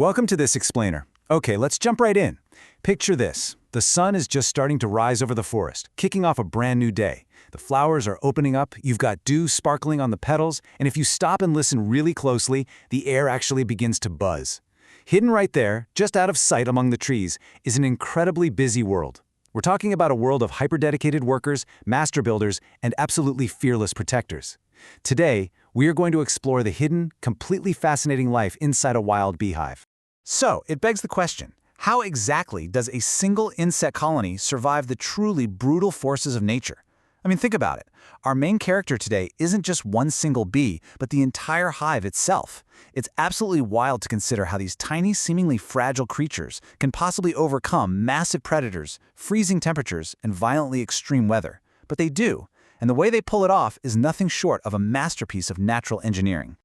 Welcome to this explainer. Okay, let's jump right in. Picture this. The sun is just starting to rise over the forest, kicking off a brand new day. The flowers are opening up, you've got dew sparkling on the petals, and if you stop and listen really closely, the air actually begins to buzz. Hidden right there, just out of sight among the trees, is an incredibly busy world. We're talking about a world of hyper-dedicated workers, master builders, and absolutely fearless protectors. Today, we are going to explore the hidden, completely fascinating life inside a wild beehive. So, it begs the question, how exactly does a single insect colony survive the truly brutal forces of nature? I mean, think about it. Our main character today isn't just one single bee, but the entire hive itself. It's absolutely wild to consider how these tiny, seemingly fragile creatures can possibly overcome massive predators, freezing temperatures, and violently extreme weather. But they do, and the way they pull it off is nothing short of a masterpiece of natural engineering.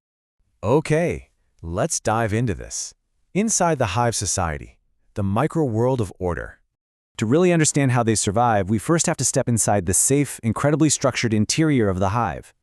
Okay, let's dive into this. Inside the hive society, the micro-world of order. To really understand how they survive, we first have to step inside the safe, incredibly structured interior of the hive.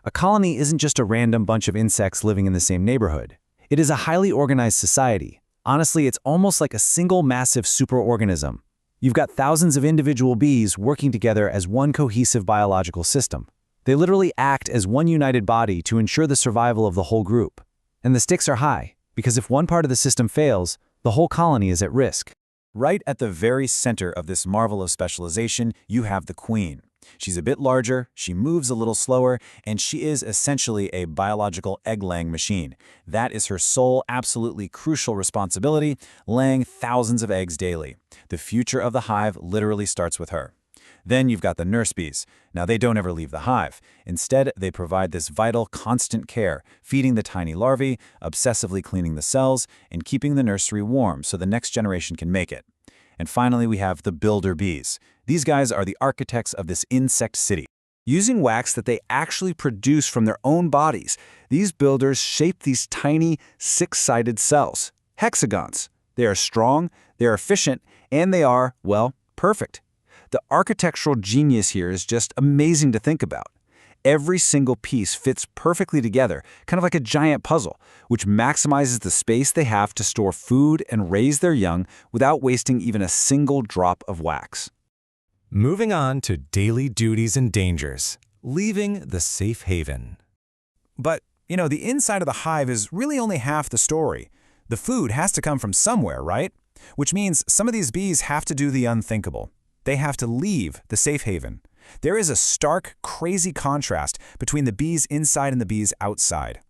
A colony isn't just a random bunch of insects living in the same neighborhood. It is a highly organized society. Honestly, it's almost like a single massive superorganism. You've got thousands of individual bees working together as one cohesive biological system. They literally act as one united body to ensure the survival of the whole group. And the stakes are high, because if one part of the system fails, the whole colony is at risk. Right at the very center of this marvel of specialization, you have the queen. She's a bit larger, she moves a little slower, and she is essentially a biological egg-laying machine. That is her sole, absolutely crucial responsibility, laying thousands of eggs daily. The future of the hive literally starts with her. Then you've got the nurse bees. Now, they don't ever leave the hive. Instead, they provide this vital, constant care, feeding the tiny larvae, obsessively cleaning the cells, and keeping the nursery warm so the next generation can make it. And finally, we have the builder bees. These guys are the architects of this insect city. Using wax that they actually produce from their own bodies, these builders shape these tiny, six-sided cells, hexagons. They are strong, they are efficient, and they are, well, perfect. The architectural genius here is just amazing to think about. Every single piece fits perfectly together, kind of like a giant puzzle, which maximizes the space they have to store food and raise their young without wasting even a single drop of wax. Moving on to daily duties and dangers, leaving the safe haven. But, the inside of the hive is really only half the story. The food has to come from somewhere, right? Which means some of these bees have to do the unthinkable. They have to leave the safe haven. There is a stark, crazy contrast between the bees inside and the bees outside.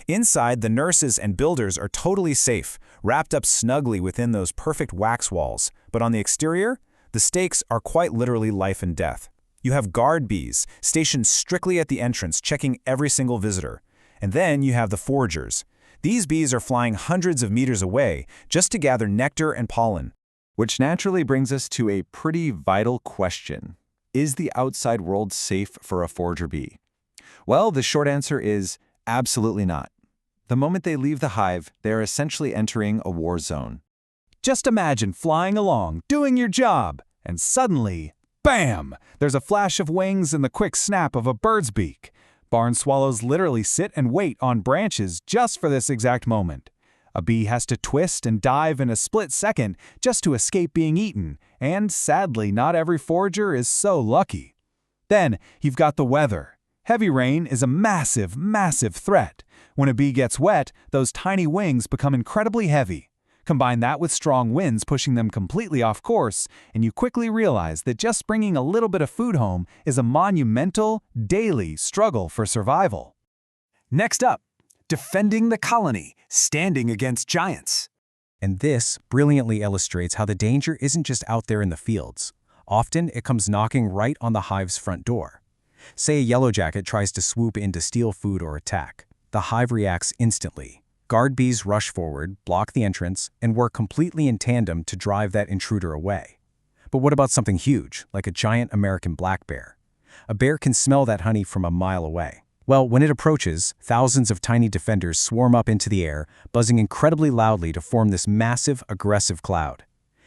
Inside, the nurses and builders are totally safe, wrapped up snugly within those perfect wax walls. But on the exterior, the stakes are quite literally life and death. You have guard bees stationed strictly at the entrance, checking every single visitor. And then you have the foragers. These bees are flying hundreds of meters away just to gather nectar and pollen. Which naturally brings us to a pretty vital question. Is the outside world safe for a forager bee? Well, the short answer is absolutely not. The moment they leave the hive, they are essentially entering a war zone. Just imagine flying along, doing your job, and suddenly, bam! There's a flash of wings and the quick snap of a bird's beak. Barn swallows literally sit and wait on branches just for this exact moment. A bee has to twist and dive in a split second just to escape being eaten, and sadly, not every forager is so lucky. Then, you've got the weather. Heavy rain is a massive, massive threat. When a bee gets wet, those tiny wings become incredibly heavy. Combine that with strong winds pushing them completely off course, and you quickly realize that just bringing a little bit of food home is a monumental, daily struggle for survival. Next up, defending the colony, standing against giants. And this brilliantly illustrates how the danger isn't just out there in the fields. Often, it comes knocking right on the hive's front door. Say a yellowjacket tries to swoop in to steal food or attack. The hive reacts instantly. Guard bees rush forward, block the entrance, and work completely in tandem to drive that intruder away. But what about something huge, like a giant American black bear? A bear can smell that honey from a mile away. Well, when it approaches, thousands of tiny defenders swarm up into the air, buzzing incredibly loudly to form this massive, aggressive cloud.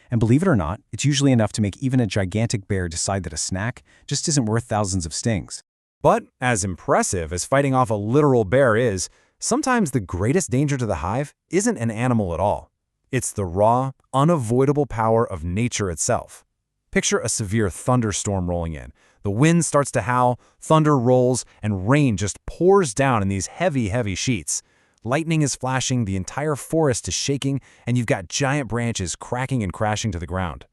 And believe it or not, it's usually enough to make even a gigantic bear decide that a snack just isn't worth thousands of stings. But as impressive as fighting off a literal bear is, sometimes the greatest danger to the hive isn't an animal at all. It's the raw, unavoidable power of nature itself. Picture a severe thunderstorm rolling in. The wind starts to howl, thunder rolls, and rain just pours down in these heavy, heavy sheets. Lightning is flashing, the entire forest is shaking, and you've got giant branches cracking and crashing to the ground.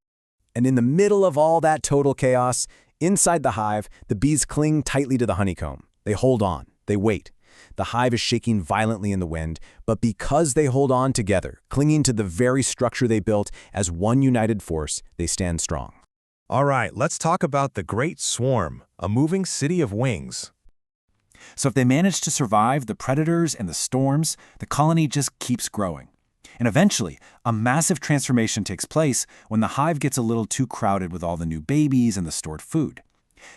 And in the middle of all that total chaos, inside the hive, the bees cling tightly to the honeycomb. They hold on. They wait. The hive is shaking violently in the wind, but because they hold on together, clinging to the very structure they built as one united force, they stand strong. All right, let's talk about the Great Swarm, a moving city of wings. So if they manage to survive the predators and the storms, the colony just keeps growing. And eventually, a massive transformation takes place when the hive gets a little too crowded with all the new babies and the stored food.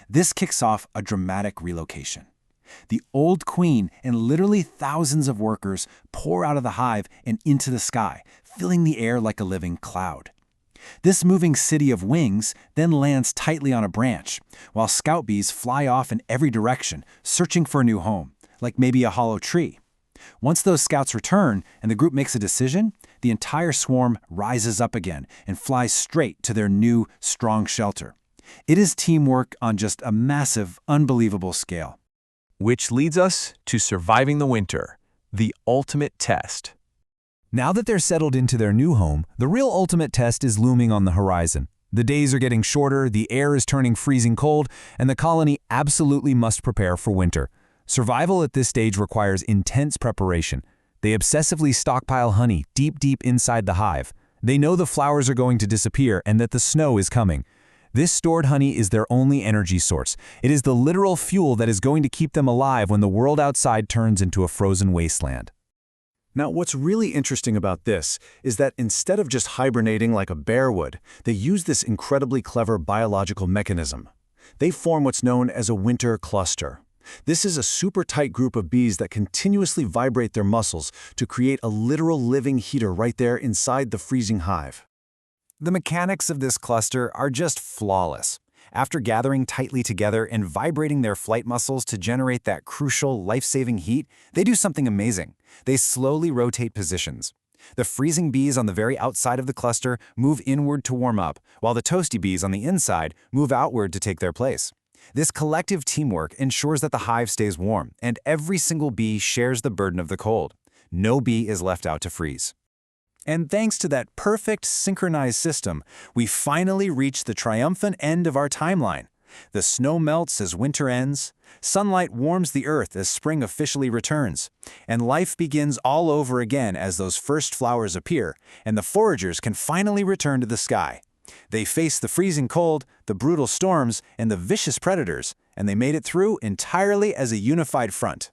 This kicks off a dramatic relocation. The old queen and literally thousands of workers pour out of the hive and into the sky, filling the air like a living cloud. This moving city of wings then lands tightly on a branch, while scout bees fly off in every direction, searching for a new home, like maybe a hollow tree. Once those scouts return and the group makes a decision, the entire swarm rises up again and flies straight to their new, strong shelter. It is teamwork on just a massive, unbelievable scale. Which leads us to surviving the winter, the ultimate test. Now that they're settled into their new home, the real ultimate test is looming on the horizon. The days are getting shorter, the air is turning freezing cold, and the colony absolutely must prepare for winter. Survival at this stage requires intense preparation. They obsessively stockpile honey deep, deep inside the hive. They know the flowers are going to disappear and that the snow is coming. This stored honey is their only energy source. It is the literal fuel that is going to keep them alive when the world outside turns into a frozen wasteland. Now, what's really interesting about this is that instead of just hibernating like a bear would, they use this incredibly clever biological mechanism. They form what's known as a winter cluster. This is a super tight group of bees that continuously vibrate their muscles to create a literal living heater right there inside the freezing hive. The mechanics of this cluster are just flawless. After gathering tightly together and vibrating their flight muscles to generate that crucial, life-saving heat, they do something amazing. They slowly rotate positions. The freezing bees on the very outside of the cluster move inward to warm up, while the toasty bees on the inside move outward to take their place. This collective teamwork ensures that the hive stays warm, and every single bee shares the burden of the cold. No bee is left out to freeze. And thanks to that perfect synchronized system, we finally reach the triumphant end of our timeline. The snow melts as winter ends, sunlight warms the earth as spring officially returns, and life begins all over again as those first flowers appear, and the foragers can finally return to the sky. They face the freezing cold, the brutal storms, and the vicious predators, and they made it through entirely as a unified front.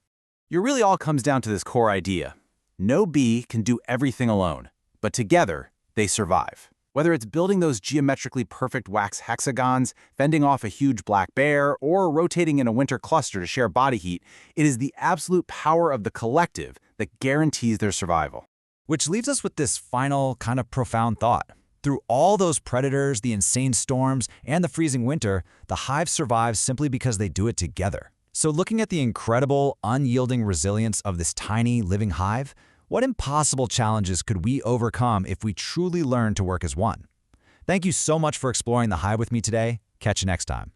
It really all comes down to this core idea. No bee can do everything alone. But together, they survive. Whether it's building those geometrically perfect wax hexagons, fending off a huge black bear, or rotating in a winter cluster to share body heat, it is the absolute power of the collective that guarantees their survival. Which leaves us with this final, kind of profound thought. Through all those predators, the insane storms, and the freezing winter, the hive survives simply because they do it together. So looking at the incredible, unyielding resilience of this tiny, living hive, what impossible challenges could we overcome if we truly learn to work as one? Thank you so much for exploring the hive with me today. Catch you next time.